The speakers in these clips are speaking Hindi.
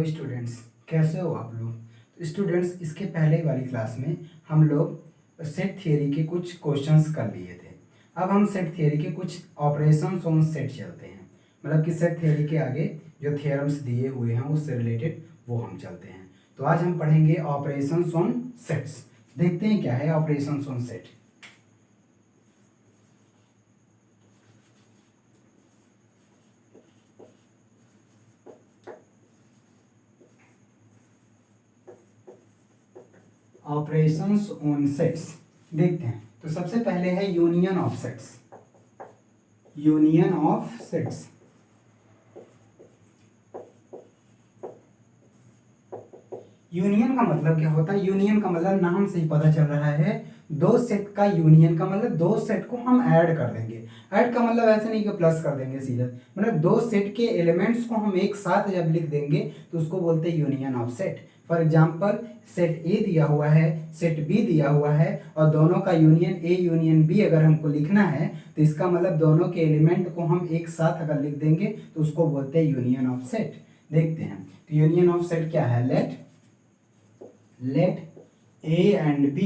हेलो स्टूडेंट्स, कैसे हो आप लोग। तो स्टूडेंट्स, इसके पहले वाली क्लास में हम लोग सेट थियरी के कुछ क्वेश्चंस कर लिए थे। अब हम सेट थियरी के कुछ ऑपरेशंस ऑन सेट चलते हैं, मतलब कि सेट थियरी के आगे जो थियरम्स दिए हुए हैं उससे रिलेटेड वो हम चलते हैं। तो आज हम पढ़ेंगे ऑपरेशंस ऑन सेट्स। देखते हैं क्या है operations on set. Operations on sets देखते हैं। तो सबसे पहले है union of sets. Union of sets, union का मतलब क्या होता है। यूनियन का मतलब नाम से ही पता चल रहा है, दो सेट का यूनियन का मतलब दो सेट को हम ऐड कर देंगे। ऐड का मतलब ऐसे नहीं कि प्लस कर देंगे सीधा, मतलब दो सेट के एलिमेंट्स को हम एक साथ जब लिख देंगे तो उसको बोलते हैं union of set. For example, set ए दिया हुआ है, सेट बी दिया हुआ है, और दोनों का यूनियन ए यूनियन बी अगर हमको लिखना है तो इसका मतलब दोनों के एलिमेंट को हम एक साथ अगर लिख देंगे तो उसको बोलते हैं यूनियन ऑफ सेट। देखते हैं, तो यूनियन ऑफ सेट क्या है। let A and B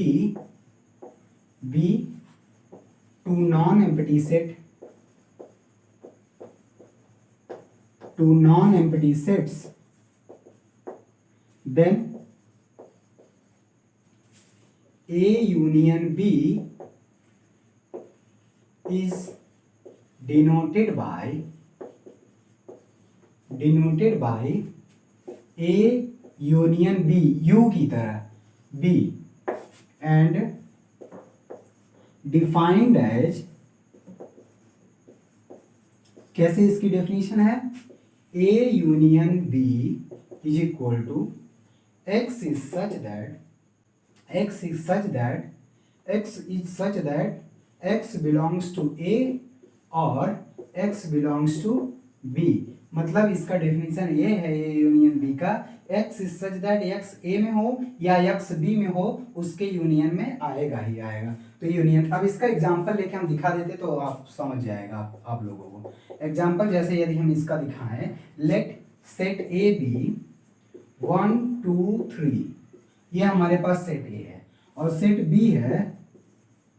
be two non-empty sets, then A union B is denoted by A union B, U की तरह बी, एंड डिफाइंड एज, कैसे इसकी डेफिनेशन है, A union B is equal to x is such that x belongs to A और एक्स बिलोंग्स टू बी। मतलब इसका डेफिनेशन ये है ए यूनियन बी का, x is such that x A में हो या एक्स बी में हो, उसके यूनियन में आएगा ही आएगा। तो यूनियन, अब इसका एग्जांपल लेके हम दिखा देते तो आप समझ जाएगा आप लोगों को। एग्जांपल जैसे यदि हम इसका दिखाएं, लेट सेट ए बी 1 2 3, ये हमारे पास सेट ए है, और सेट बी है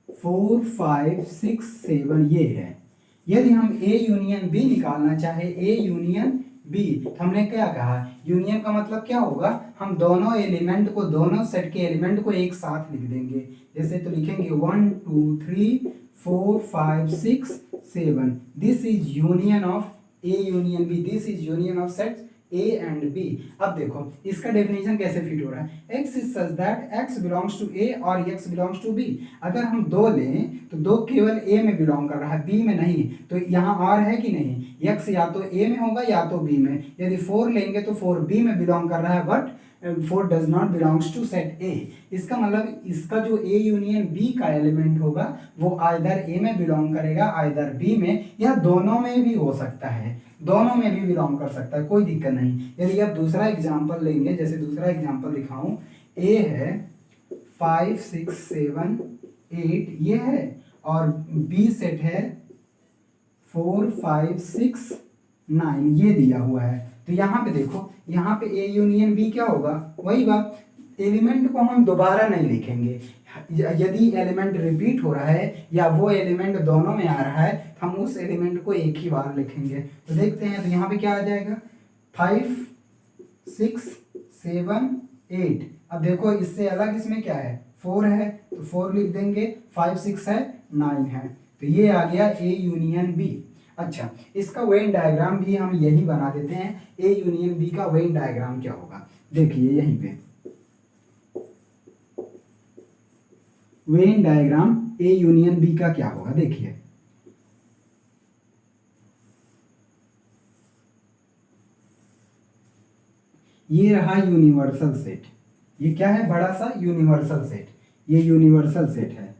4 5 6 7, ये है। यदि हम ए यूनियन बी निकालना चाहे, ए यूनियन बी, हमने क्या कहा, यूनियन का मतलब क्या होगा, हम दोनों एलिमेंट को, दोनों सेट के एलिमेंट को एक साथ लिख देंगे। जैसे तो लिखेंगे 1 2 3 4 5 6 7, this is union of A union B, this is union of sets A and B. अब देखो इसका डेफिनेशन कैसे फिट हो रहा है, x is such that x belongs to A और एक्स बिलोंग्स टू बी। अगर हम दो लें तो दो केवल ए में बिलोंग कर रहा है, बी में नहीं, तो यहाँ और है कि नहीं, एक्स या तो ए में होगा या तो बी में। यदि 4 लेंगे तो 4 बी में बिलोंग कर रहा है, but 4 does not belongs to set A. इसका मतलब इसका जो ए यूनियन बी का एलिमेंट होगा वो आइदर ए में बिलोंग करेगा आइदर बी में, या दोनों में भी हो सकता है, दोनों में भी बिलोंग कर सकता है, कोई दिक्कत नहीं। यदि आप दूसरा एग्जांपल लेंगे, जैसे दूसरा एग्जांपल दिखाऊं, ए है 5 6 7 8, ये है, और बी सेट है 4 5 6 9, ये दिया हुआ है। तो यहाँ पे देखो, यहाँ पे ए यूनियन बी क्या होगा, वही बात, एलिमेंट को हम दोबारा नहीं लिखेंगे। यदि एलिमेंट रिपीट हो रहा है या वो एलिमेंट दोनों में आ रहा है, हम उस एलिमेंट को एक ही बार लिखेंगे। तो देखते हैं, तो यहाँ पे क्या आ जाएगा, 5 6 7 8। अब देखो इससे अलग इसमें क्या है, 4 है, तो 4 लिख देंगे, 5 6 है, 9 है, तो ये आ गया ए यूनियन बी। अच्छा, इसका वेन डायग्राम भी हम यही बना देते हैं। ए यूनियन बी का वेन डायग्राम क्या होगा, देखिए यहीं पे Venn diagram A union B का क्या होगा, देखिए ये रहा यूनिवर्सल सेट, ये क्या है, बड़ा सा यूनिवर्सल सेट, ये यूनिवर्सल सेट है,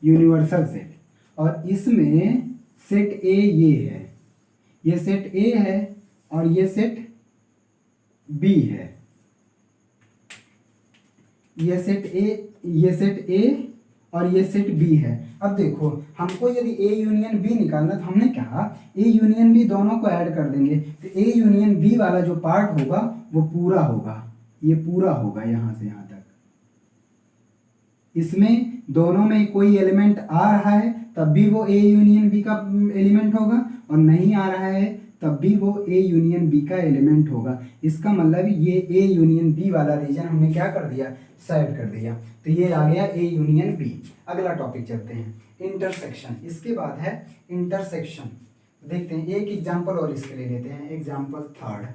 यूनिवर्सल सेट। और इसमें सेट ए ये है, ये सेट ए है, और ये सेट बी है, ये सेट ए और ये सेट बी है। अब देखो हमको यदि ए यूनियन बी निकालना, तो हमने कहा ए यूनियन बी दोनों को ऐड कर देंगे, तो ए यूनियन बी वाला जो पार्ट होगा वो पूरा होगा, ये पूरा होगा यहाँ से यहाँ तक। इसमें दोनों में कोई एलिमेंट आ रहा है तब भी वो ए यूनियन बी का एलिमेंट होगा, और नहीं आ रहा है तब भी वो ए यूनियन बी का एलिमेंट होगा। इसका मतलब ये ए यूनियन बी वाला रीजन हमने क्या कर दिया, सेट कर दिया। तो ये आ गया ए यूनियन बी। अगला टॉपिक चलते हैं, इंटरसेक्शन। इसके बाद है इंटरसेक्शन। देखते हैं एक एग्जाम्पल और इसके ले लेते हैं, एग्जाम्पल थर्ड।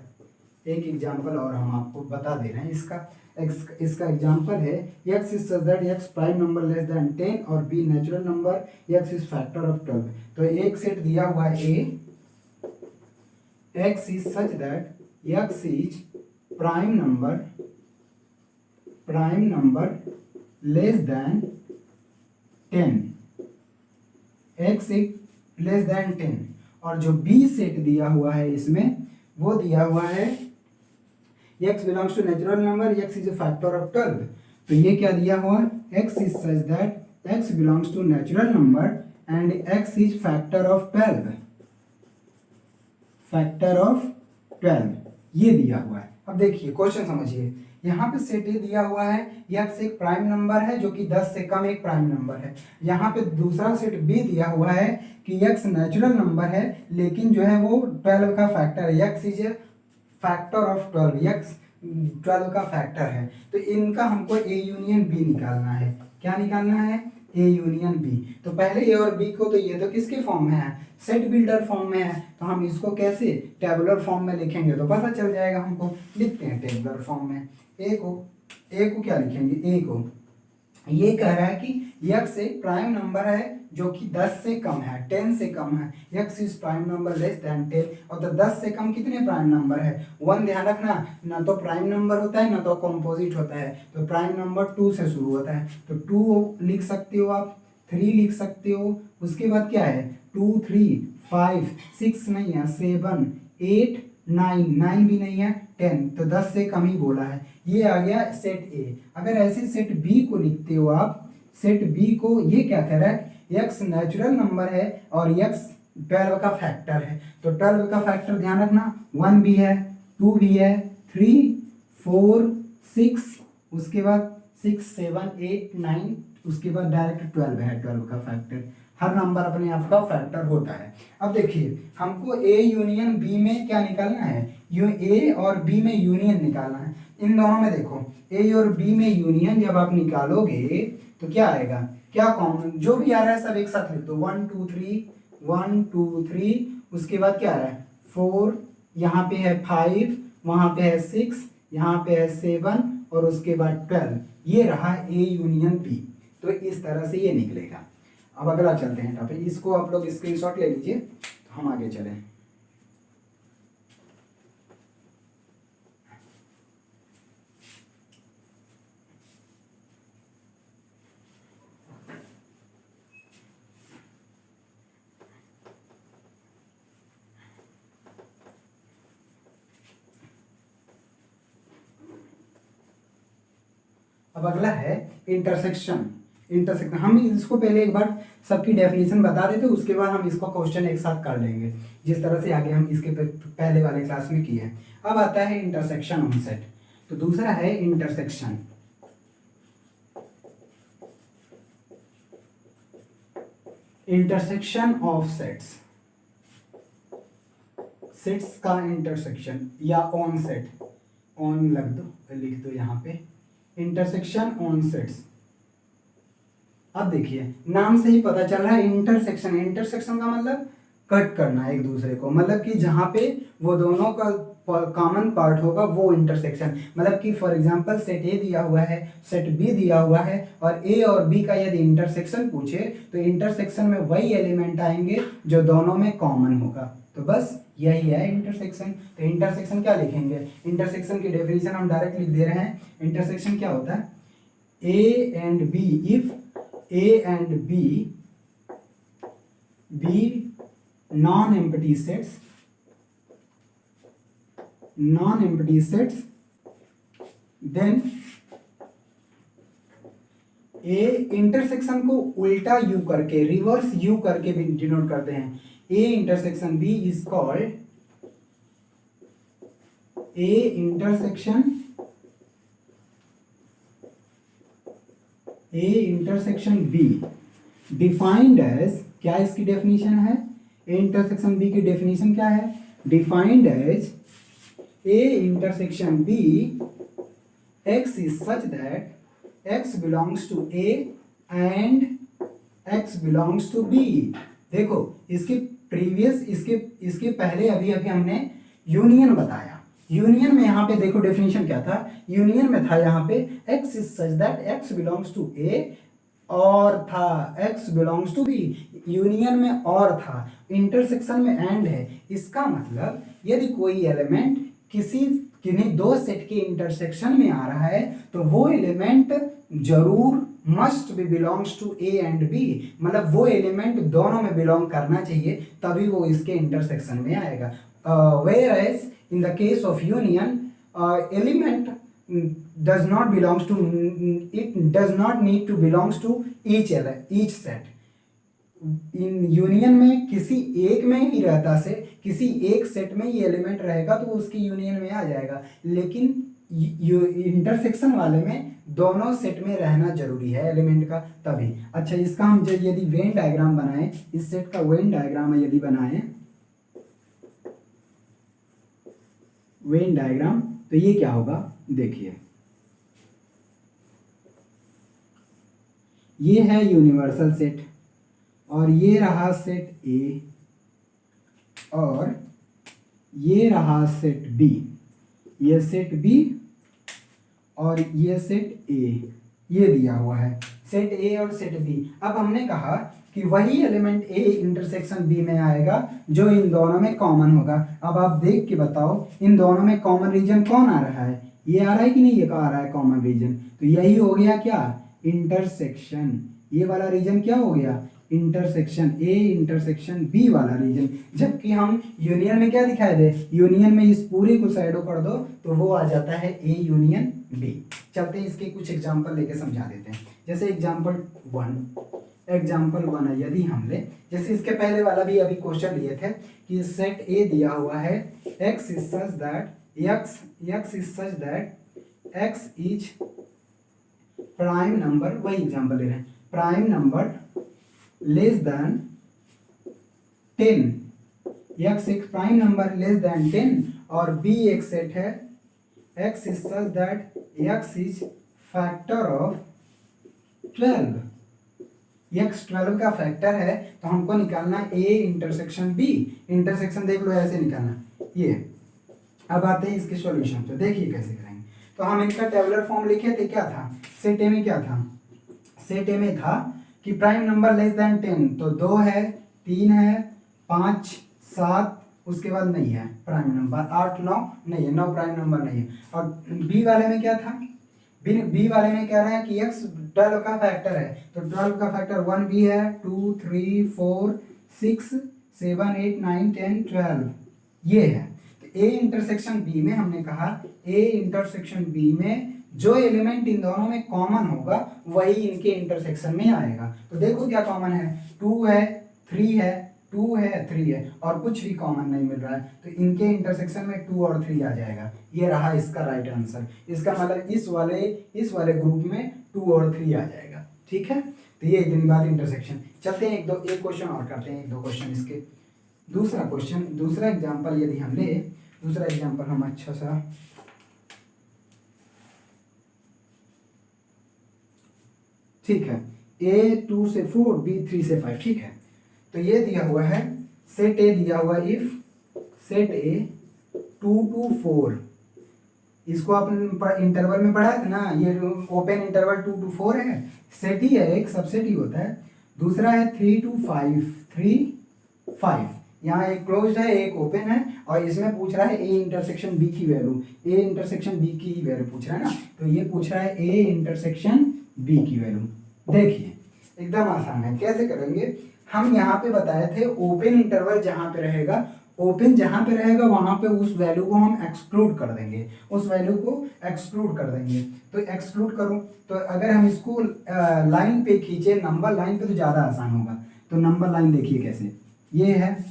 एक एग्जाम्पल और हम आपको बता दे रहे हैं इसका एग्जाम्पल है x is such that x prime number less than 10 और b natural number, x is factor of 12। तो एक सेट दिया हुआ है a, x is such that x is prime number less than 10, x is less than 10, और जो b सेट दिया हुआ है इसमें वो दिया हुआ है x belongs to natural number, x is a factor of 12। तो ये क्या दिया हुआ, x is such that x belongs to natural number and x is factor of 12, factor of 12 ये दिया हुआ है। अब देखिए क्वेश्चन समझिए, यहाँ पे सेट ए दिया हुआ है x एक प्राइम नंबर है जो कि 10 से कम एक प्राइम नंबर है। यहाँ पे दूसरा सेट b दिया हुआ है कि x नेचुरल नंबर है लेकिन जो है वो 12 का फैक्टर है, x is factor of 12, x 12 का फैक्टर है। तो इनका हमको ए यूनियन बी निकालना है। क्या निकालना है, ए यूनियन बी। तो पहले ए और बी को, तो ये तो किसके फॉर्म में है, सेट बिल्डर फॉर्म में है, तो हम इसको कैसे टेबुलर फॉर्म में लिखेंगे तो पता चल जाएगा हमको। लिखते हैं टेबुलर फॉर्म में। ए को क्या लिखेंगे, ए को ये कह रहा है कि x एक प्राइम नंबर है जो कि 10 से कम है, 10 से कम है, x is prime number less than 10। और तो 10 से कम कितने प्राइम नंबर है, 1। ध्यान रखना, ना तो प्राइम नंबर होता है ना तो कंपोजिट होता है। तो प्राइम नंबर 2 से शुरू होता है, तो 2 लिख सकते हो आप, 3 लिख सकते हो, उसके बाद क्या है 2 3 5 6 नहीं है, 7 8 9 भी नहीं है, 10। तो 10 से कम ही बोला है। ये आ गया सेट ए। अगर ऐसे सेट बी को लिखते हो आप, सेट बी को ये क्या कह रहा है, x नेचुरल नंबर है और x 12 का फैक्टर है। तो 12 का फैक्टर ध्यान रखना 1 भी है, 2 भी है, 3 4 6, उसके बाद 6 7 8 9, उसके बाद डायरेक्ट 12 है, 12 का फैक्टर। हर नंबर अपने आप का फैक्टर होता है। अब देखिए हमको ए यूनियन बी में क्या निकालना है, ए और बी में यूनियन निकालना है। इन दोनों में देखो ए और बी में यूनियन जब आप निकालोगे तो क्या आएगा, क्या कॉमन जो भी आ रहा है सब एक साथ लिख दो, 1 2 3 1 2 3, उसके बाद क्या आ रहा है 4, यहाँ पे है 5, वहाँ पे है 6, यहाँ पे है 7 और उसके बाद 12। ये रहा ए यूनियन बी। तो इस तरह से ये निकलेगा। अब अगला चलते हैं टॉपिक, इसको आप लोग स्क्रीनशॉट ले लीजिए, तो हम आगे चलें। अब अगला है इंटरसेक्शन। हम इसको पहले एक बार सबकी डेफिनेशन बता देते, उसके बाद हम इसको क्वेश्चन एक साथ कर लेंगे, जिस तरह से आगे हम इसके पहले वाले क्लास में किए हैं। अब आता है इंटरसेक्शन ऑन सेट। तो दूसरा है intersection. Intersection of sets, sets का इंटरसेक्शन या ऑन सेट, ऑन लिख दो यहाँ पे, इंटरसेक्शन ऑन सेट्स। अब देखिए नाम से ही पता चल रहा है इंटरसेक्शन। इंटरसेक्शन का मतलब कट करना एक दूसरे को, मतलब कि जहाँ पे वो दोनों का कॉमन पार्ट होगा वो इंटरसेक्शन। मतलब कि फॉर एग्जांपल सेट ए दिया हुआ है, सेट बी दिया हुआ है, और ए और बी का यदि इंटरसेक्शन पूछे तो इंटरसेक्शन में वही एलिमेंट आएंगे जो दोनों में कॉमन होगा। तो बस यही है इंटरसेक्शन। तो इंटरसेक्शन क्या लिखेंगे, इंटरसेक्शन की डेफिनेशन हम डायरेक्ट लिख दे रहे हैं। इंटरसेक्शन क्या होता है, A and B, if A and B be non-empty sets, then A intersection को उल्टा यू करके, रिवर्स यू करके भी डिनोट करते हैं। A intersection B is called A intersection B defined as, क्या इसकी डेफिनेशन है? ए इंटरसेक्शन बी की डेफिनेशन क्या है? Defined as A intersection B x is such that x belongs to A and x belongs to B। देखो इसके प्रीवियस, इसके पहले अभी हमने यूनियन बताया। यूनियन में यहाँ पे देखो डेफिनेशन क्या था? यूनियन में था यहाँ पे x is such that x belongs to A और था x belongs to B। Union में और था, इंटरसेक्शन में एंड है। इसका मतलब यदि कोई एलिमेंट किन्हीं दो सेट के इंटरसेक्शन में आ रहा है तो वो एलिमेंट जरूर must be belongs to A and B, मतलब वो एलिमेंट दोनों में बिलोंग करना चाहिए, तभी वो इसके इंटरसेक्शन में आएगा। Whereas in the case of union element does not belongs to, it does not need to belongs to each set। In union में किसी एक में ही रहता से, किसी एक सेट में ये एलिमेंट रहेगा तो उसकी यूनियन में आ जाएगा, लेकिन इंटरसेक्शन वाले में दोनों सेट में रहना जरूरी है एलिमेंट का, तभी। अच्छा, इसका हम जब यदि वेन डायग्राम बनाएं, इस सेट का वेन डायग्राम यदि बनाएं, वेन डायग्राम, तो ये क्या होगा? देखिए, ये है यूनिवर्सल सेट और ये रहा सेट ए और ये रहा सेट बी, ये सेट बी और ये सेट ए, ये दिया हुआ है सेट ए और सेट बी। अब हमने कहा कि वही एलिमेंट ए इंटरसेक्शन बी में आएगा जो इन दोनों में कॉमन होगा। अब आप देख के बताओ इन दोनों में कॉमन रीजन कौन आ रहा है? ये आ रहा है कि नहीं? ये आ रहा है कॉमन रीजन, तो यही हो गया क्या? इंटरसेक्शन। ये वाला रीजन क्या हो गया? इंटरसेक्शन, ए इंटरसेक्शन बी वाला रीजन। जबकि हम यूनियन में क्या दिखाए थे? यूनियन में इस पूरे को साइडो कर दो तो वो आ जाता है ए यूनियन बी। चलते हैं इसके कुछ एग्जांपल लेके समझा देते हैं। जैसे एग्जांपल वन है, यदि हम ले, जैसे इसके पहले वाला भी अभी क्वेश्चन लिए थे कि सेट ए दिया हुआ है x is such that x is prime number, वही एग्जांपल ले रहे हैं, prime number less than 10, x एक प्राइम नंबर लेस देन 10 और b एक सेट है x is such that x is factor of 12, x 12 का फैक्टर है, तो हमको निकालना a इंटरसेक्शन b। इंटरसेक्शन देख लो ऐसे निकालना ये। अब आते हैं इसके सॉल्यूशन पे, देखिए कैसे करेंगे। तो हम इनका टेबुलर फॉर्म लिखे थे, क्या था? सेट ए में क्या था? सेट ए में था कि प्राइम नंबर लेस देन 10, तो 2 है, 3 है, 5, 7, उसके बाद नहीं है प्राइम नंबर, 8, 9 नहीं है, 9 प्राइम नंबर नहीं है। और बी वाले में क्या था? बी वाले में कह रहे हैं कि x 12 का फैक्टर है, तो 12 का फैक्टर 1 भी है, 2, 3, 4, 6, 7, 8, 9, 10, 12 ये है। तो ए इंटरसेक्शन बी में हमने कहा ए इंटरसेक्शन बी में जो एलिमेंट इन दोनों में कॉमन होगा वही इनके इंटरसेक्शन में आएगा। तो देखो क्या कॉमन है? 2 है, 3 है, 2 है, 3 है और कुछ भी कॉमन नहीं मिल रहा है, तो इनके इंटरसेक्शन में 2 और 3 आ जाएगा। ये रहा इसका राइट आंसर। इसका मतलब इस वाले ग्रुप में 2 और 3 आ जाएगा। ठीक है, तो ये इतनी बात इंटरसेक्शन। चलते हैं एक क्वेश्चन और करते हैं, 1-2 क्वेश्चन इसके। दूसरा एग्जाम्पल यदि हम ले, दूसरा एग्जाम्पल हम अच्छा सा, ठीक है, A2 से 4, B3 से 5, ठीक है। तो ये दिया हुआ है सेट ए दिया हुआ, इफ सेट ए 2 to 4, इसको अपन इंटरवल में पढ़ा था ना, ये ओपन इंटरवल 2 to 4 है, सेट ही है, एक सबसेट ही होता है। दूसरा है 3 to 5, यहाँ एक क्लोज्ड है एक ओपन है, और इसमें पूछ रहा है ए इंटरसेक्शन बी की वैल्यू, ए इंटरसेक्शन बी की वैल्यू पूछ रहा है ना, तो ये पूछ रहा है ए इंटरसेक्शन बी की वैल्यू। देखिए एकदम आसान है, कैसे करेंगे? हम यहाँ पे बताए थे ओपन इंटरवल जहाँ पे रहेगा ओपन जहाँ पे रहेगा वहाँ पे उस वैल्यू को हम एक्सक्लूड कर देंगे, उस वैल्यू को एक्सक्लूड कर देंगे। तो एक्सक्लूड करो, तो अगर हम इसको लाइन पे खींचे, नंबर लाइन पे तो ज़्यादा आसान होगा। तो नंबर लाइन देखिए कैसे, ये है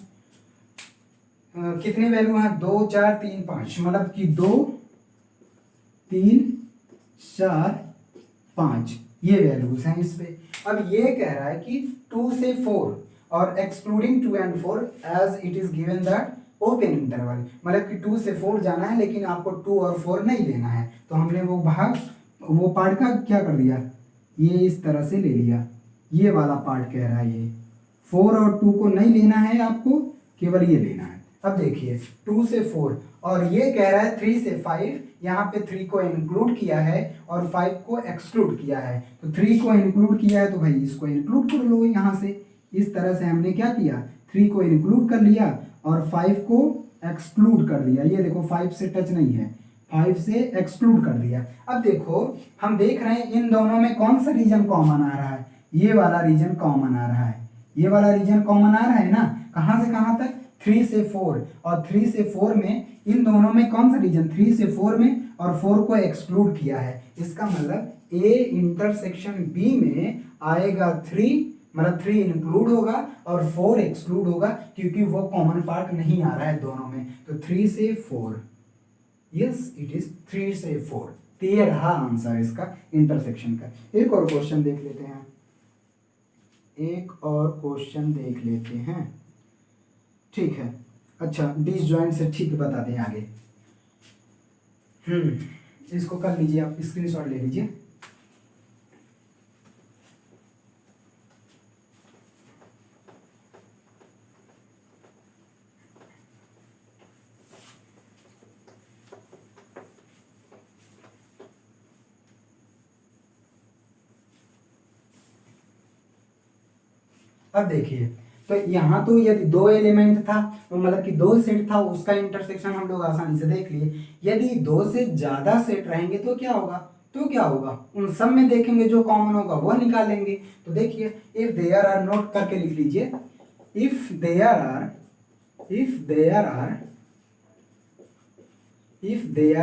कितनी वैल्यू है, 2 4 3 5, मतलब कि 2 3 4 5 ये वैल्यूज हैं इस पे। अब ये कह रहा है कि 2 से 4 और excluding 2 and 4 as it is given that open interval, मतलब कि 2 से 4 जाना है लेकिन आपको 2 और 4 नहीं लेना है। तो हमने वो भाग, वो पार्ट का क्या कर दिया, ये इस तरह से ले लिया, ये वाला पार्ट कह रहा है ये 4 और 2 को नहीं लेना है आपको, केवल ये लेना है। अब देखिए 2 से 4 और ये कह रहा है 3 से 5, यहाँ पे 3 को इंक्लूड किया है और 5 को एक्सक्लूड किया है। तो 3 को इंक्लूड किया है तो भाई इसको इंक्लूड कर लो यहाँ से। इस तरह से हमने क्या किया, 3 को इंक्लूड कर लिया और 5 को एक्सक्लूड कर दिया। ये देखो 5 से टच नहीं है, 5 से एक्सक्लूड कर दिया। अब देखो हम देख रहे हैं इन दोनों में कौन सा रीजन कॉमन आ रहा है, ये वाला रीजन कॉमन आ रहा है, ये वाला रीजन कॉमन आ रहा है ना। कहाँ से कहाँ तक, 3 से 4, और 3 से 4 में इन दोनों में कौन सा रीजन, 3 से 4 में, और 4 को एक्सक्लूड किया है। इसका मतलब ए इंटरसेक्शन बी में आएगा 3, मतलब 3 इंक्लूड होगा और 4 एक्सक्लूड होगा, क्योंकि वो कॉमन पार्ट नहीं आ रहा है दोनों में। तो 3 से 4, यस इट इज 3 से 4। तो ये रहा आंसर इसका इंटरसेक्शन का। एक और क्वेश्चन देख लेते हैं, एक और क्वेश्चन देख लेते हैं, ठीक है। अच्छा डिसजॉइंट से ठीक बताते हैं आगे। इसको कर लीजिए, आप स्क्रीनशॉट ले लीजिए। अब देखिए, तो यहाँ तो यदि 2 एलिमेंट था, तो मतलब कि 2 सेट था, उसका इंटरसेक्शन हम लोग आसानी से देख लिए। यदि 2 से ज़्यादा सेट रहेंगे तो क्या होगा, उन सब में देखेंगे जो कॉमन होगा वो निकालेंगे। तो देखिए इफ देयर आर, नोट करके लिख लीजिए, if there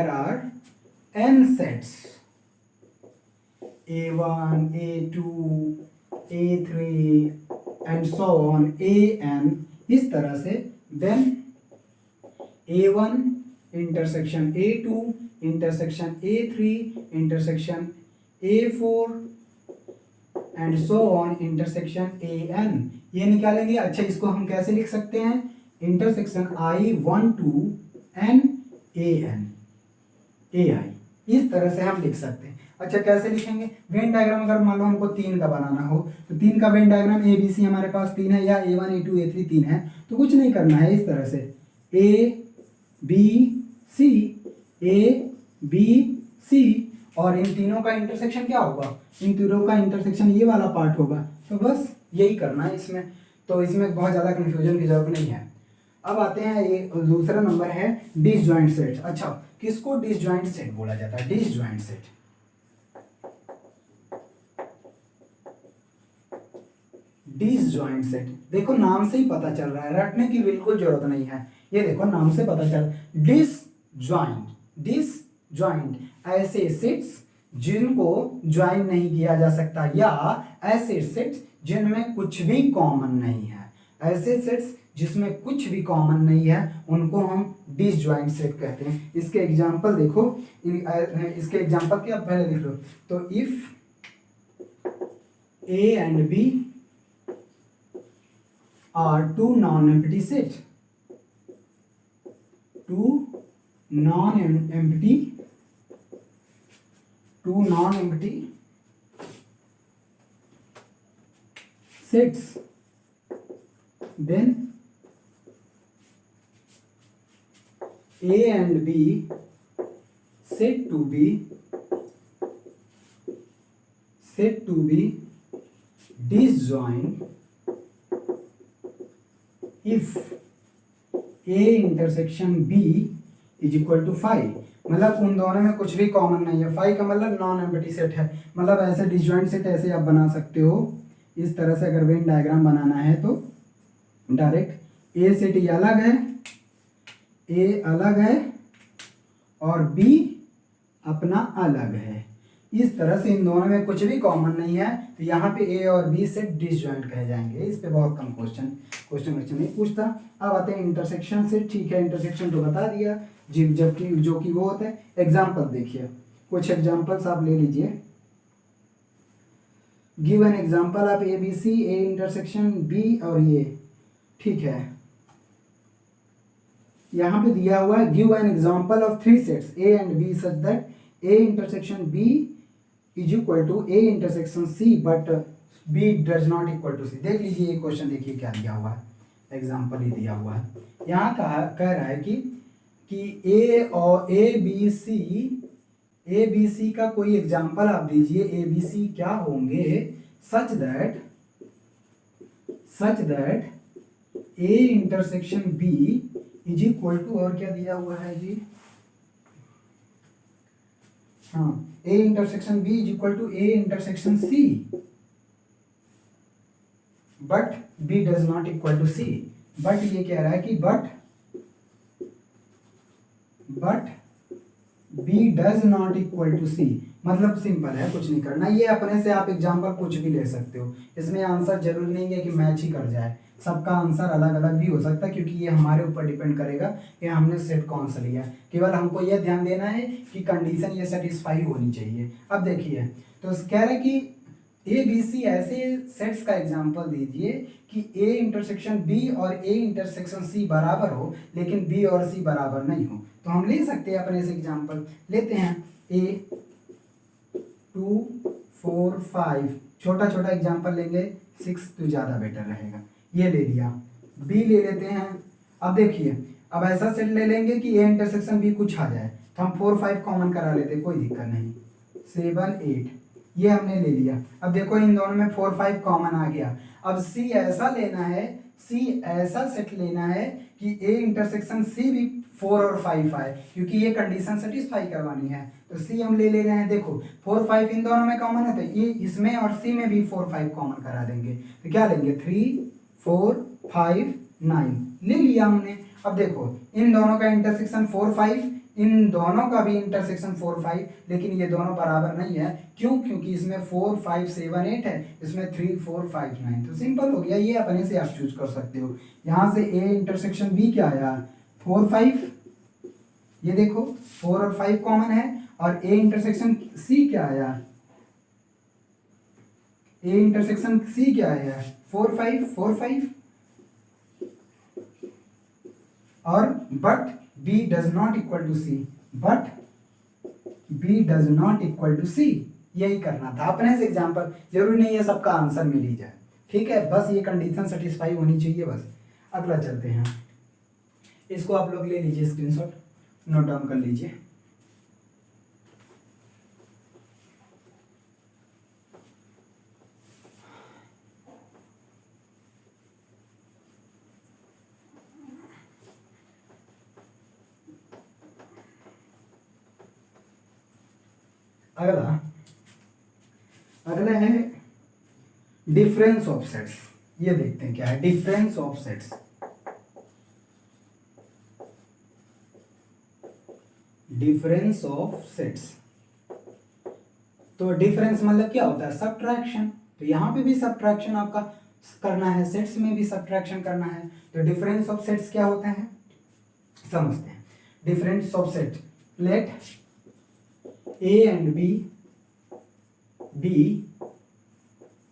are n sets, A1 A2 A3 and so on an, इस तरह से, then A1 intersection A2 intersection A3 intersection A4 and so on intersection AN, ये निकालेंगे। अच्छा इसको हम कैसे लिख सकते हैं, intersection I1 to N AN AI, इस तरह से हम लिख सकते हैं। अच्छा कैसे लिखेंगे, वेन डायग्राम अगर मान लो हमको 3 का बनाना हो, तो 3 का वेन डायग्राम ABC हमारे पास 3 है, या A1 A2 A3 3 है, तो कुछ नहीं करना है, इस तरह से ABC और इन तीनों का इंटरसेक्शन क्या होगा, इन तीनों का इंटरसेक्शन ये वाला पार्ट होगा। तो बस यही करना है इसमें, तो इसमें बहुत ज़्यादा कन्फ्यूजन की जरूरत नहीं है। अब आते हैं, ये दूसरा नंबर है डिसजॉइंट सेट। अच्छा किसको डिसजॉइंट सेट बोला जाता है, डिसजॉइंट सेट, डिसजॉइंट सेट देखो नाम से ही पता चल रहा है, रटने की बिल्कुल जरूरत नहीं है। ये देखो नाम से पता चल, डिसजॉइंट ऐसे सेट्स जिनको ज्वाइन नहीं किया जा सकता, या ऐसे सेट्स जिनमें कुछ भी कॉमन नहीं है। ऐसे सेट्स जिसमें कुछ भी कॉमन नहीं है उनको हम डिसजॉइंट सेट कहते हैं। इसके एग्जांपल देखो, इसके एग्जांपल क्या पहले लिख लो। तो if A and B are two non-empty sets, two non-empty sets, then A and B said to be disjoint if A intersection B is equal to 5। मतलब उन दोनों में कुछ भी कॉमन नहीं है। 5 का मतलब नॉन एम्प्टी सेट है, मतलब ऐसे डिसजॉइंट सेट ऐसे आप बना सकते हो। इस तरह से अगर वेन डायग्राम बनाना है तो डायरेक्ट ए सेट ये अलग है ए अलग है और बी अपना अलग है। इस तरह से इन दोनों में कुछ भी कॉमन नहीं है, तो यहाँ पे ए और बी से डिसजॉइंट कहे जाएंगे। इस पे बहुत कम क्वेश्चन नहीं पूछता। अब आते हैं इंटरसेक्शन से। ठीक है, इंटरसेक्शन तो बता दिया, जबकि जो कि वो होता है। एग्जाम्पल देखिए, कुछ एग्जाम्पल्स आप ले लीजिए। Give an example of A B C, A intersection B और ये। ठीक है, यहाँ पे दिया हुआ है give an example of three sets A and B such that A intersection B is equal to A intersection C but B does not equal to C. देख लीजिए ये क्वेश्चन, देखिए क्या दिया हुआ है, एग्जाम्पल ही दिया हुआ है। यहाँ कह रहा है कि ए और ए बी सी का कोई एग्जाम्पल आप दीजिए। ए बी सी क्या होंगे? Such that A intersection B is equal to, और क्या दिया हुआ है जी, हाँ, A intersection B is equal to A intersection C but B does not equal to C. But ये कह रहा है कि but B does not equal to C. मतलब सिंपल है, कुछ नहीं करना। ये अपने से आप एग्जाम्पल कुछ भी ले सकते हो, इसमें आंसर जरूरी नहीं है कि मैच ही कर जाए, सबका आंसर अलग अलग भी हो सकता है, क्योंकि ये हमारे ऊपर डिपेंड करेगा कि हमने सेट कौन सा लिया। केवल हमको यह ध्यान देना है कि कंडीशन ये सेटिस्फाई होनी चाहिए। अब देखिए, तो कह रहा है कि ए बी सी ऐसे सेट्स का एग्जाम्पल दीजिए कि ए इंटरसेक्शन बी और ए इंटरसेक्शन सी बराबर हो, लेकिन बी और सी बराबर नहीं हो। तो हम ले सकते हैं अपने से एग्जाम्पल लेते हैं। ए 2 4 5, छोटा छोटा एग्जाम्पल लेंगे, 6 तो ज़्यादा बेटर रहेगा। ये ले लिया। बी ले लेते हैं। अब देखिए, अब ऐसा सेट ले लेंगे कि ए इंटरसेक्शन बी कुछ आ जाए, तो हम 4 5 कॉमन करा लेते, कोई दिक्कत नहीं। 7 8 ये हमने ले लिया। अब देखो इन दोनों में 4 5 कॉमन आ गया। अब सी ऐसा लेना है, सी ऐसा सेट लेना है कि ए इंटरसेक्शन सी भी 4 और 5 आए, क्योंकि ये कंडीशन सेटिस्फाई करवानी है। तो सी हम ले रहे हैं। देखो 4 5 इन दोनों में कॉमन है, तो ये इसमें और सी में भी 4 5 कॉमन करा देंगे। तो क्या लेंगे? 3 4 5 9 ले लिया हमने। अब देखो इन दोनों का इंटरसेक्शन 4 5, इन दोनों का भी इंटरसेक्शन 4 5, लेकिन ये दोनों बराबर नहीं है। क्यों? क्योंकि इसमें 4 5 7 8 है, इसमें 3 4 5 9। तो सिंपल हो गया, ये अपने से आप चूज कर सकते हो। यहाँ से ए इंटरसेक्शन बी क्या आया? 4 5। ये देखो 4 और 5 कॉमन है। और ए इंटरसेक्शन सी क्या आया? ए इंटरसेक्शन सी क्या आया? 4 5। और but B does not equal to C, but B does not equal to C. यही करना था अपने से एग्जाम्पल, जरूरी नहीं है सबका आंसर मिल ही जाए। ठीक है, बस ये कंडीशन सेटिस्फाई होनी चाहिए बस। अगला चलते हैं, इसको आप लोग ले लीजिए स्क्रीनशॉट, नोट डाउन कर लीजिए। अगला है डिफरेंस ऑफ सेट्स। ये देखते हैं क्या है difference of sets. Difference of sets, तो डिफरेंस मतलब क्या होता है? सब्ट्रैक्शन। तो यहाँ पे भी सब्ट्रैक्शन आपका करना है, सेट्स में भी सब्ट्रैक्शन करना है। तो डिफरेंस ऑफ सेट्स क्या होता है समझते हैं। Difference of set, let A and B be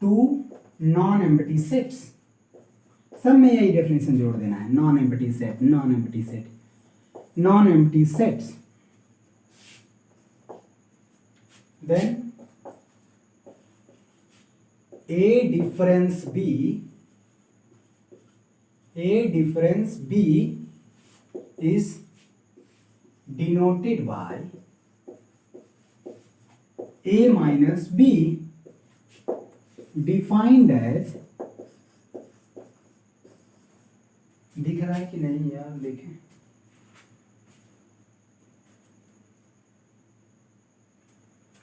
two non empty sets. सब में यही डेफिनेशन जोड़ देना है, non empty set, non empty set, non empty sets. Then A difference B is denoted by A minus B defined as, दिख रहा है कि नहीं यार? देखें,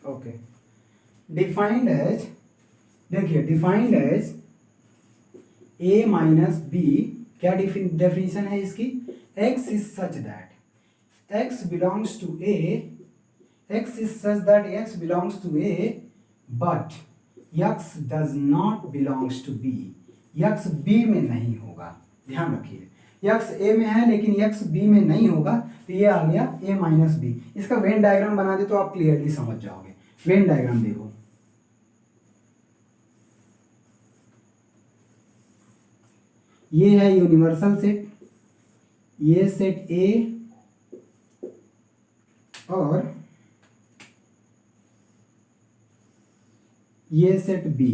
ओके, डिफाइंड एज, देखिए defined as A minus B, क्या डेफिनेशन है इसकी? x is such that x belongs to a, x is such that x belongs to a but x does not belongs to b, x b में नहीं होगा, ध्यान रखिए x a में है लेकिन x b में नहीं होगा, तो ये आ गया a माइनस बी। इसका वेन डायग्राम बना दे तो आप क्लियरली समझ जाओगे। वेन डायग्राम देखो, ये है यूनिवर्सल सेट, ये सेट A और ये सेट B।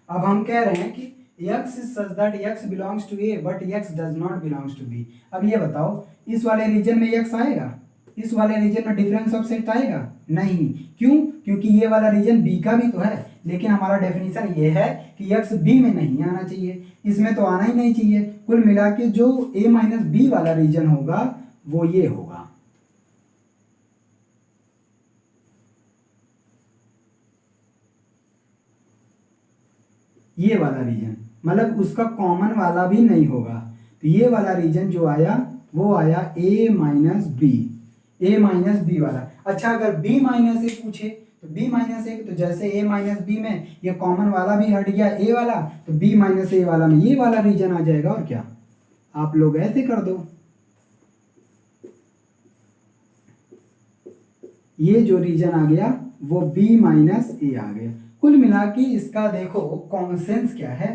अब हम कह रहे हैं कि x is such that x belongs to A but x does not belongs to B। अब ये बताओ इस वाले रीजन में x आएगा, इस वाले रीजन में डिफरेंस ऑफ सेट आएगा? नहीं। क्यों? क्योंकि ये वाला रीजन B का भी तो है, लेकिन हमारा डेफिनेशन ये है कि x B में नहीं आना चाहिए, इसमें तो आना ही नहीं चाहिए। कुल मिला के जो A माइनस बी वाला रीजन होगा वो ये होगा। ये वाला रीजन मतलब उसका कॉमन वाला भी नहीं होगा, तो ये वाला रीजन जो आया वो आया A minus B, A minus B वाला। अच्छा अगर B माइनस ए पूछे तो B माइनस ए, तो जैसे A माइनस बी में ये कॉमन वाला भी हट गया A वाला, तो B माइनस ए वाला में ये वाला रीजन आ जाएगा। और क्या आप लोग ऐसे कर दो, ये जो रीजन आ गया वो B माइनस ए आ गया। कुल मिला के इसका देखो कॉमन सेंस क्या है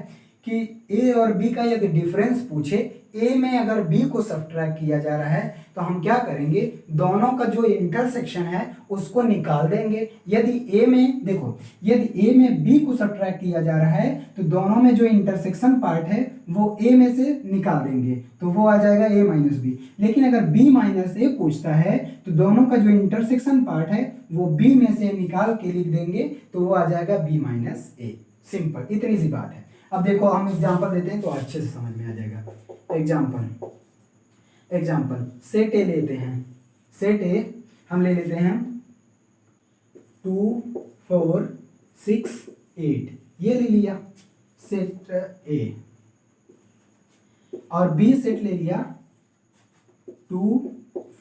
कि A और B का यदि डिफरेंस पूछे, A में अगर B को सब्ट्रैक्ट किया जा रहा है तो हम क्या करेंगे, दोनों का जो इंटरसेक्शन है उसको निकाल देंगे। यदि A में देखो, यदि A में B को सब्ट्रैक्ट किया जा रहा है तो दोनों में जो इंटरसेक्शन पार्ट है वो A में से निकाल देंगे, तो वो आ जाएगा A माइनस बी। लेकिन अगर B माइनस ए पूछता है तो दोनों का जो इंटरसेक्शन पार्ट है वो B में से निकाल के लिख देंगे, तो वो आ जाएगा B माइनस ए। सिंपल, इतनी सी बात है। अब देखो हम एग्जांपल देते हैं तो अच्छे से समझ में आ जाएगा। एग्जांपल सेट ए लेते हैं, सेट ए हम ले लेते हैं 2 4 6 8, ये ले लिया सेट ए, और बी सेट ले लिया 2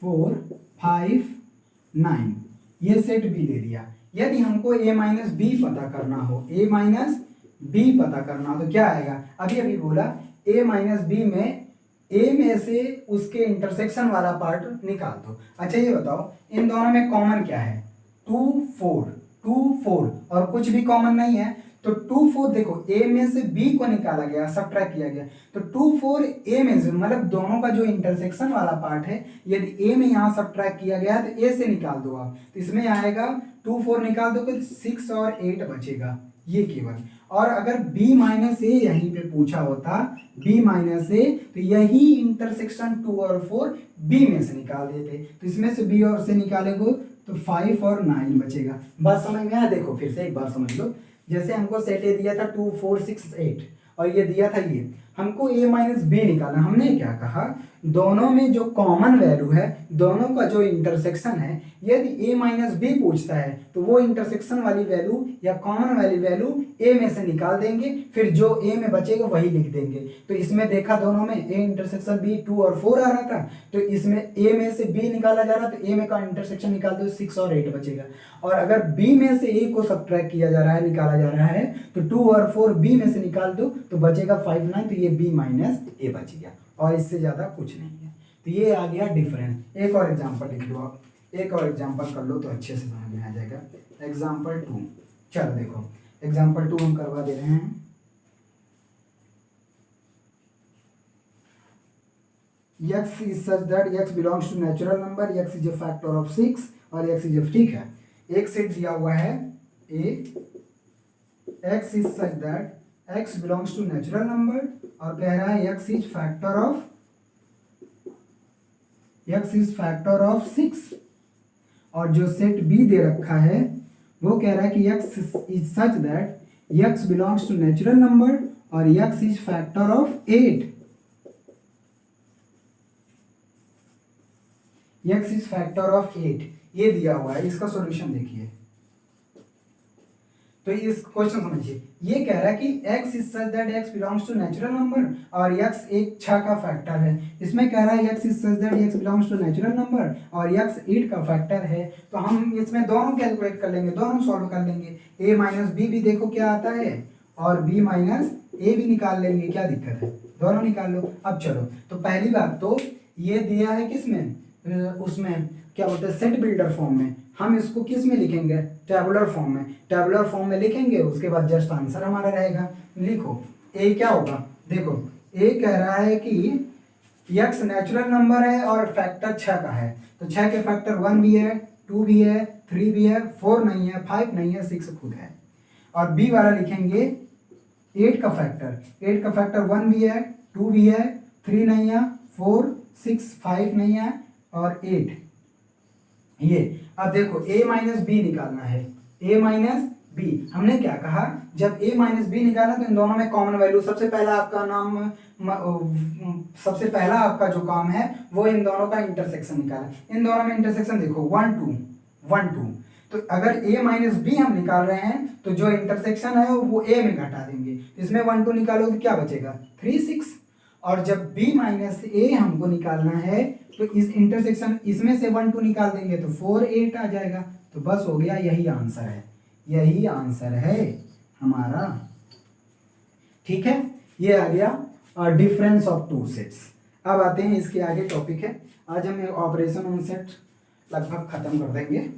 4 5 9, ये सेट बी ले लिया। यदि हमको a माइनस बी पता करना हो, a माइनस बी पता करना हो तो क्या आएगा, अभी अभी बोला a माइनस बी में a में से उसके इंटरसेक्शन वाला पार्ट निकाल दो। अच्छा ये बताओ इन दोनों में कॉमन क्या है, 2 4 और कुछ भी कॉमन नहीं है, तो 2 4 देखो a में से b को निकाला गया, सब्ट्रैक्ट किया गया, तो 2 4 a में से मतलब दोनों का जो इंटरसेक्शन वाला पार्ट है यदि a में यहाँ सब्ट्रैक्ट किया गया तो a से निकाल दो आप, तो इसमें आएगा 2 4 निकाल दो तो 6 और 8 बचेगा, ये केवल। और अगर b माइनस ए यहीं पे पूछा होता, b माइनस ए, तो यही इंटरसेक्शन 2 और 4 b में से निकाल देते, तो इसमें से b और से निकालेंगे तो 5 और 9 बचेगा। बात समझ में आया? देखो फिर से एक बार समझ लो, जैसे हमको सेट ए दिया था 2 4 6 8 और ये दिया था ये, हमको a माइनस बी निकालना। हमने क्या कहा, दोनों में जो कॉमन वैल्यू है, दोनों का जो इंटरसेक्शन है, यदि a माइनस बी पूछता है तो वो इंटरसेक्शन वाली वैल्यू या कॉमन वाली वैल्यू a में से निकाल देंगे, फिर जो a में बचेगा वही लिख देंगे। तो इसमें देखा दोनों में a इंटरसेक्शन b 2 और 4 आ रहा था, तो इसमें a में से b निकाला जा रहा, तो a में का इंटरसेक्शन निकाल दो 6 और 8 बचेगा। और अगर b में से a को सब्ट्रैक्ट किया जा रहा है, निकाला जा रहा है, तो 2 और 4 b में से निकाल दो तो बचेगा 5 9, तो ये b माइनस ए बच गया, और इससे ज़्यादा कुछ नहीं है। तो ये आ गया डिफरेंस। एक और एग्जांपल लिख लो आप, एक और एग्जांपल कर लो तो अच्छे से समझ में आ जाएगा। एग्जांपल 2, चलो देखो एग्जांपल 2 हम करवा दे रहे हैं। x is such that x belongs to natural number, x is a factor of 6 और x is a, ठीक है, एक सेट दिया हुआ है a, x is such that x belongs to natural number और कह रहा है x is factor of 6, और जो सेट b दे रखा है वो कह रहा है कि x is such that x belongs to natural number और x is factor of 8, x is factor of 8 ये दिया हुआ है। इसका सॉल्यूशन देखिए, तो इस क्वेश्चन समझिए, ये कह रहा है कि x is such that x belongs to natural number और x एक 6 का फैक्टर है। इसमें कह रहा है x is such that x belongs to natural number और x 8 का फैक्टर है। तो हम इसमें दोनों कैलकुलेट कर लेंगे, दोनों सॉल्व कर लेंगे। a माइनस बी भी देखो क्या आता है और b माइनस ए भी निकाल लेंगे, क्या दिक्कत है, दोनों निकाल लो। अब चलो, तो पहली बात तो ये दिया है किसमें, उसमें क्या बोलते हैं सेट बिल्डर फॉर्म में। हम इसको किस में लिखेंगे, टेबुलर फॉर्म में। टेबुलर फॉर्म में लिखेंगे, उसके बाद जस्ट आंसर हमारा रहेगा। लिखो ए क्या होगा, देखो ए कह रहा है कि x नेचुरल नंबर है और फैक्टर 6 का है, तो 6 के फैक्टर 1 भी है, 2 भी है, 3 भी है, 4 नहीं है, 5 नहीं है, 6 खुद है। और b वाला लिखेंगे 8 का फैक्टर, 8 का फैक्टर 1 भी है, 2 भी है, 3 नहीं है, 4, 6, 5 नहीं है और 8 ये। अब देखो a माइनस बी निकालना है, a माइनस बी। हमने क्या कहा, जब a माइनस बी निकाला तो इन दोनों में कॉमन वैल्यू, सबसे पहला आपका जो काम है वो इन दोनों का इंटरसेक्शन निकाला। इन दोनों में इंटरसेक्शन देखो 1 2 1 2, तो अगर a माइनस बी हम निकाल रहे हैं तो जो इंटरसेक्शन है वो a में घटा देंगे, इसमें 1 2 निकालो तो क्या बचेगा 3 6। और जब b माइनस ए हमको निकालना है तो इस इंटरसेक्शन इसमें से 1 2 निकाल देंगे तो 4 8 आ जाएगा। तो बस हो गया, यही आंसर है, यही आंसर है हमारा। ठीक है, ये आ गया डिफरेंस ऑफ टू सेट्स। अब आते हैं इसके आगे टॉपिक है, आज हम ऑपरेशन ऑन सेट लगभग खत्म कर देंगे।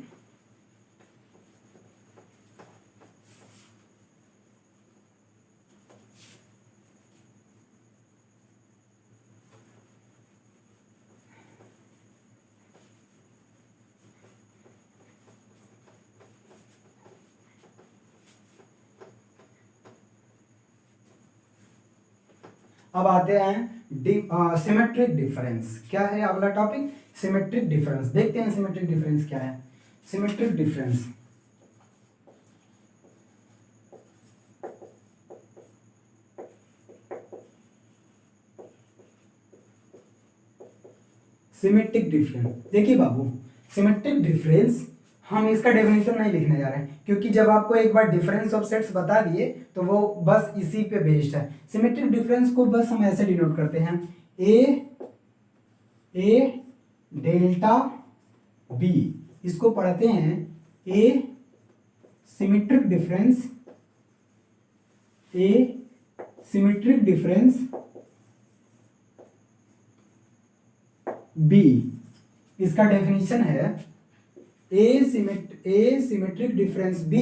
अब आते हैं सिमेट्रिक डिफरेंस। क्या है अगला टॉपिक, सिमेट्रिक डिफरेंस। देखते हैं सिमेट्रिक डिफरेंस क्या है। सिमेट्रिक डिफरेंस, सिमेट्रिक डिफरेंस, देखिए बाबू, सिमेट्रिक डिफरेंस हम इसका डेफिनेशन नहीं लिखने जा रहे हैं, क्योंकि जब आपको एक बार डिफरेंस ऑफ सेट्स बता दिए तो वो बस इसी पे बेस्ड है। सिमेट्रिक डिफरेंस को बस हम ऐसे डिनोट करते हैं, ए डेल्टा बी, इसको पढ़ते हैं A symmetric difference, A symmetric difference B. इसका डेफिनेशन है A symmetric difference B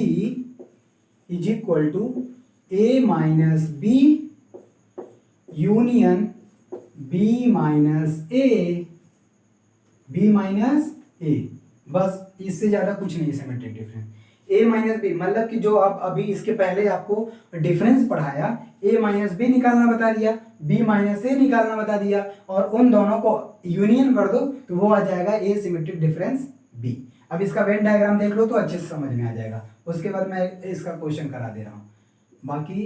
is equal to A minus B union B minus A, B minus A. बस इससे ज्यादा कुछ नहीं है symmetric difference. A minus B मतलब कि जो आप अभी इसके पहले आपको डिफरेंस पढ़ाया, ए माइनस बी निकालना बता दिया, बी माइनस ए निकालना बता दिया और उन दोनों को यूनियन कर दो तो वो आ जाएगा ए सिमेट्रिक डिफरेंस बी। अब इसका वेन डायग्राम देख लो तो अच्छे से समझ में आ जाएगा, उसके बाद मैं इसका क्वेश्चन करा दे रहा हूँ, बाकी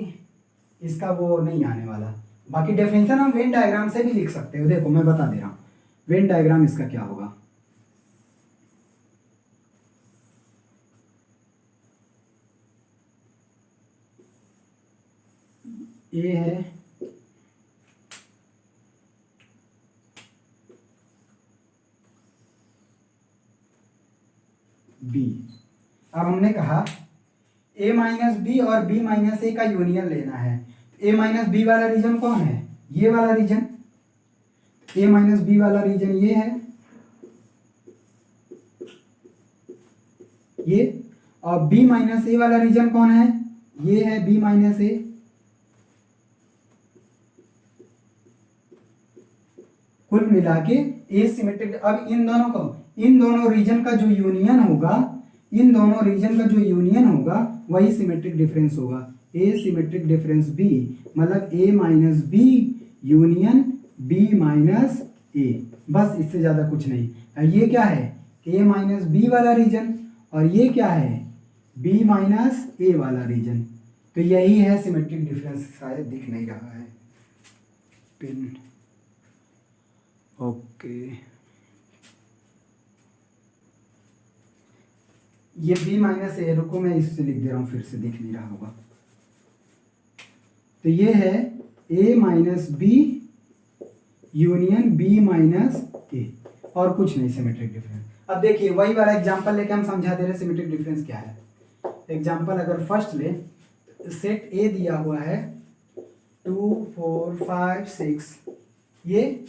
इसका वो नहीं आने वाला। बाकी डेफिनेशन हम वेन डायग्राम से भी लिख सकते हो, देखो मैं बता दे रहा हूँ वेन डायग्राम इसका क्या होगा। ए है बी। अब हमने कहा ए माइनस बी और बी माइनस ए का यूनियन लेना है। ए माइनस बी वाला रीजन कौन है, ये वाला रीजन, ए माइनस बी वाला रीजन ये है, ये। और बी माइनस ए वाला रीजन कौन है, ये है बी माइनस ए। कुल मिला के ए सिमेट्रिक। अब इन दोनों रीजन का जो यूनियन होगा, इन दोनों रीजन का जो यूनियन होगा वही सिमेट्रिक डिफरेंस होगा। ए सिमेट्रिक डिफरेंस बी मतलब A minus B union B minus A, बस इससे ज्यादा कुछ नहीं। ये क्या है, ए माइनस बी वाला रीजन और ये क्या है बी माइनस ए वाला रीजन। तो यही है सिमेट्रिक डिफरेंस, शायद दिख नहीं रहा है पिन। ओके ये b माइनस ए, रुको मैं इससे लिख दे रहा हूँ, फिर से दिख नहीं रहा होगा। तो ये है a minus B union b minus A, और कुछ नहीं सिमेट्रिक डिफरेंस। अब देखिए वही वाला एग्जांपल लेके हम समझा दे रहे सिमेट्रिक डिफरेंस क्या है। एग्जांपल अगर फर्स्ट ले, सेट ए दिया हुआ है 2 4 5 6 ये,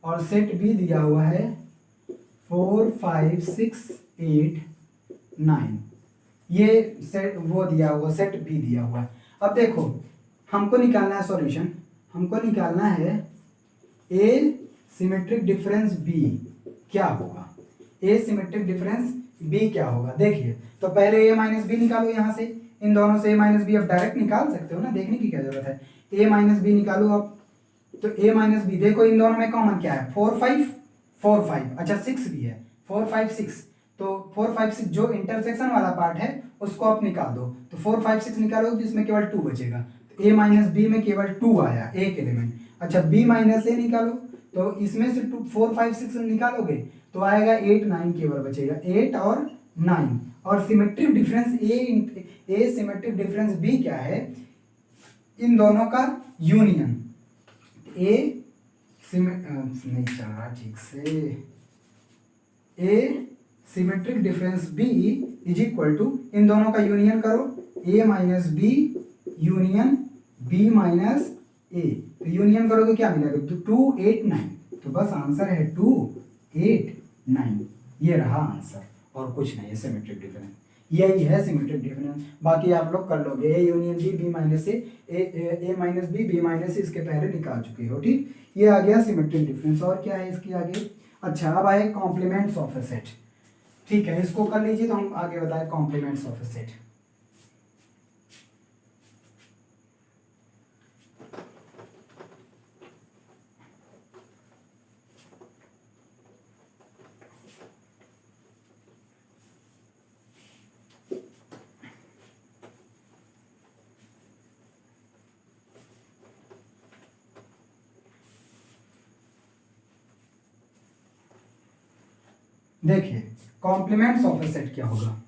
और सेट बी दिया हुआ है 4 5 6 8 9, ये सेट वो दिया हुआ, सेट बी दिया हुआ है। अब देखो हमको निकालना है सॉल्यूशन, हमको निकालना है ए सिमेट्रिक डिफरेंस बी क्या होगा, ए सिमेट्रिक डिफरेंस बी क्या होगा। देखिए तो पहले ए माइनस बी निकालो यहाँ से, इन दोनों से ए माइनस बी अब डायरेक्ट निकाल सकते हो ना, देखने की क्या जरूरत है। ए माइनस बी निकालो अब, तो ए माइनस बी, देखो इन दोनों में कॉमन क्या है, 4 5 4 5, अच्छा 6 भी है, 4 5 6, तो 4 5 6 जो इंटरसेक्शन वाला पार्ट है उसको आप निकाल दो, तो 4 5 6 निकालोगे तो इसमें केवल 2 बचेगा, तो ए माइनस बी में केवल 2 आया एक एलिमेंट। अच्छा बी माइनस ए निकालो, तो इसमें से 4 5 6 निकालोगे तो आएगा 8 9 केवल बचेगा, 8 और 9। और symmetric difference A symmetric difference B क्या है, इन दोनों का यूनियन। ए नहीं चल रहा ठीक से, A symmetric difference B is equal to, इन दोनों का यूनियन करो, A minus B union B minus A, तो यूनियन करोगे क्या मिलेगा, तो 2 8 9, तो बस आंसर है 2 8 9, ये रहा आंसर और कुछ नहीं है सिमेट्रिक डिफरेंस, यही है सिमेट्रिक डिफरेंस। बाकी आप लोग कर लोगे, A union B B minus A minus B B minus इसके पहले निकाल चुके हो, ठीक। ये आ गया सिमेट्रिक डिफरेंस। और क्या है इसके आगे, अच्छा अब आए कॉम्प्लीमेंट्स ऑफ ए सेट, ठीक है इसको कर लीजिए, तो हम आगे बताए कॉम्प्लीमेंट्स ऑफ ए सेट। देखिए कॉम्प्लीमेंट्स ऑफ ए सेट क्या होगा,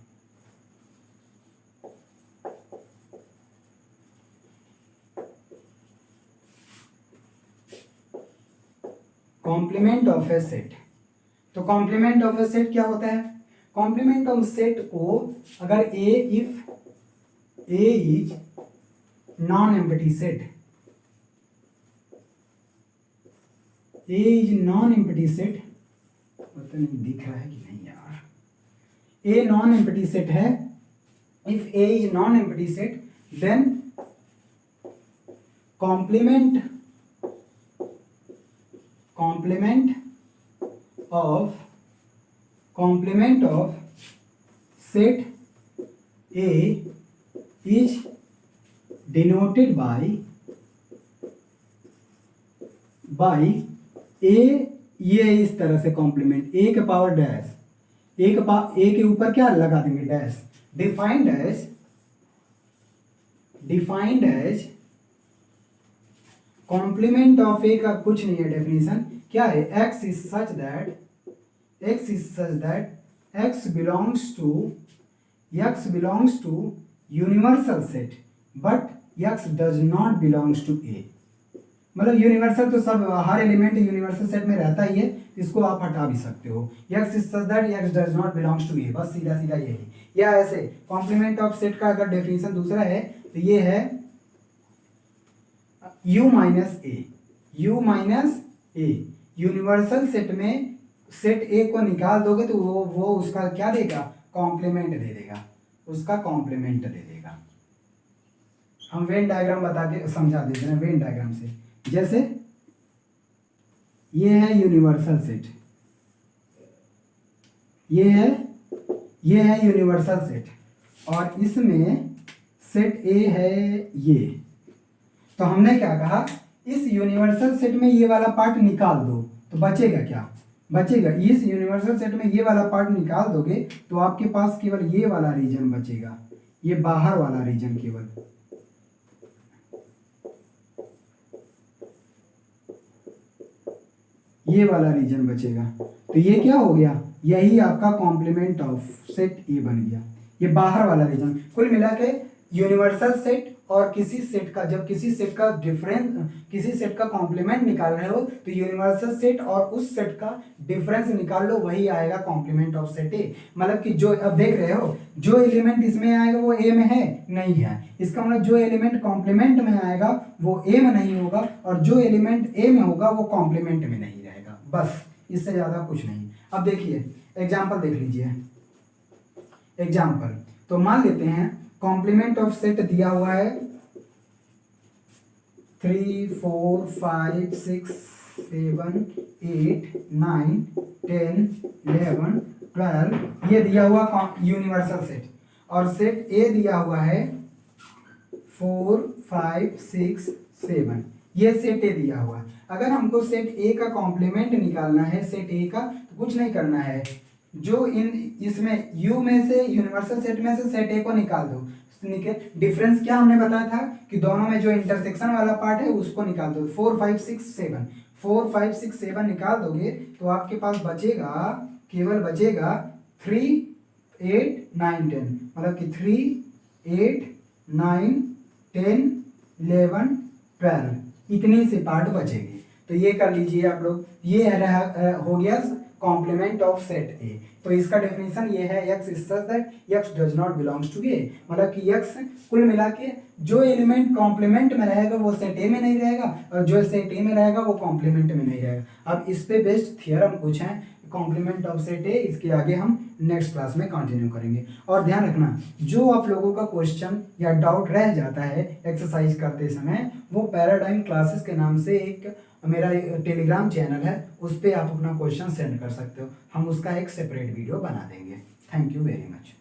कॉम्प्लीमेंट ऑफ ए सेट, तो कॉम्प्लीमेंट ऑफ ए सेट क्या होता है, कॉम्प्लीमेंट ऑफ सेट को अगर A if A is non empty set, A is non empty set, पता नहीं दिख रहा है कि नहीं यार, ए नॉन एम्प्टी सेट है, if A is non empty set then complement of set A is denoted by A, ये इस तरह से कॉम्प्लीमेंट, ए के पावर डैश, ए के ऊपर क्या लगा देंगे dash, defined as complement of A का कुछ नहीं है डेफिनेशन, क्या है, x is such that x belongs to universal set but x does not belongs to A. मतलब यूनिवर्सल तो सब, हर एलिमेंट यूनिवर्सल सेट में रहता ही है, इसको आप हटा भी सकते हो, x is such that x does not belongs to A, बस सीधा सीधा यही। या ऐसे कॉम्प्लीमेंट ऑफ सेट का अगर डेफिनेशन दूसरा है तो ये है u माइनस ए, यूनिवर्सल सेट में सेट ए को निकाल दोगे तो वो उसका क्या देगा, कॉम्प्लीमेंट दे देगा, उसका कॉम्प्लीमेंट दे देगा। हम वेन डायग्राम बता के समझा देते हैं, वेन डायग्राम से, जैसे ये है यूनिवर्सल सेट, ये है यूनिवर्सल सेट, और इसमें सेट ए है ये, तो हमने क्या कहा, इस यूनिवर्सल सेट में ये वाला पार्ट निकाल दो तो बचेगा क्या, बचेगा, इस यूनिवर्सल सेट में ये वाला पार्ट निकाल दोगे तो आपके पास केवल ये वाला रीजन बचेगा, ये बाहर वाला रीजन केवल। ये वाला रीजन बचेगा। तो ये क्या हो गया, यही आपका कॉम्प्लीमेंट ऑफ सेट ए बन गया, ये बाहर वाला रीजन। कुल मिला के यूनिवर्सल सेट और किसी सेट का, जब किसी सेट का डिफरेंस, किसी सेट का कॉम्प्लीमेंट निकाल रहे हो तो यूनिवर्सल सेट और उस सेट का डिफरेंस निकाल लो, वही आएगा कॉम्प्लीमेंट ऑफ सेट ए। मतलब कि जो अब देख रहे हो, जो एलिमेंट इसमें आएगा वो ए में है नहीं है, इसका मतलब जो एलिमेंट कॉम्प्लीमेंट में आएगा वो ए में नहीं होगा, और जो एलिमेंट ए में होगा वो कॉम्प्लीमेंट में नहीं रहेगा, बस इससे ज्यादा कुछ नहीं। अब देखिए एग्जाम्पल देख लीजिए, एग्जाम्पल तो मान लेते हैं कॉम्प्लीमेंट ऑफ सेट दिया हुआ है 3 4 5 6 7 8 9 10 11 12 ये दिया हुआ यूनिवर्सल सेट, और सेट ए दिया हुआ है 4 5 6 7, ये सेट ए दिया हुआ। अगर हमको सेट ए का कॉम्प्लीमेंट निकालना है सेट ए का, तो कुछ नहीं करना है, जो इन इसमें यू में से यूनिवर्सल सेट में से सेट ए को निकाल दो। डिफरेंस क्या हमने बताया था कि दोनों में जो इंटरसेक्शन वाला पार्ट है उसको निकाल दो। 4 5 6 7 4 5 6 7 निकाल दोगे तो आपके पास बचेगा, केवल बचेगा 3 8 9 10, मतलब कि 3 8 9 10 11 12, इतनी से पार्ट बचेगी। तो ये कर लीजिए आप लोग, ये हो गया कॉम्प्लीमेंट ऑफ सेट ए। तो इसका डेफिनेशन ये है, x is such that x does not belongs to A, मतलब कि x कुल मिला के जो एलिमेंट कॉम्प्लीमेंट में रहेगा वो सेट ए में नहीं रहेगा, और जो सेट ए में रहेगा वो कॉम्प्लीमेंट में नहीं रहेगा। अब इस पे बेस्ड थियरम कुछ है कॉम्प्लीमेंट ऑफ सेट ए, इसके आगे हम नेक्स्ट क्लास में कंटिन्यू करेंगे। और ध्यान रखना, जो आप लोगों का क्वेश्चन या डाउट रह जाता है एक्सरसाइज करते समय, वो पैराडाइम क्लासेस के नाम से एक मेरा टेलीग्राम चैनल है, उस पर आप अपना क्वेश्चन सेंड कर सकते हो, हम उसका एक सेपरेट वीडियो बना देंगे। Thank you very much.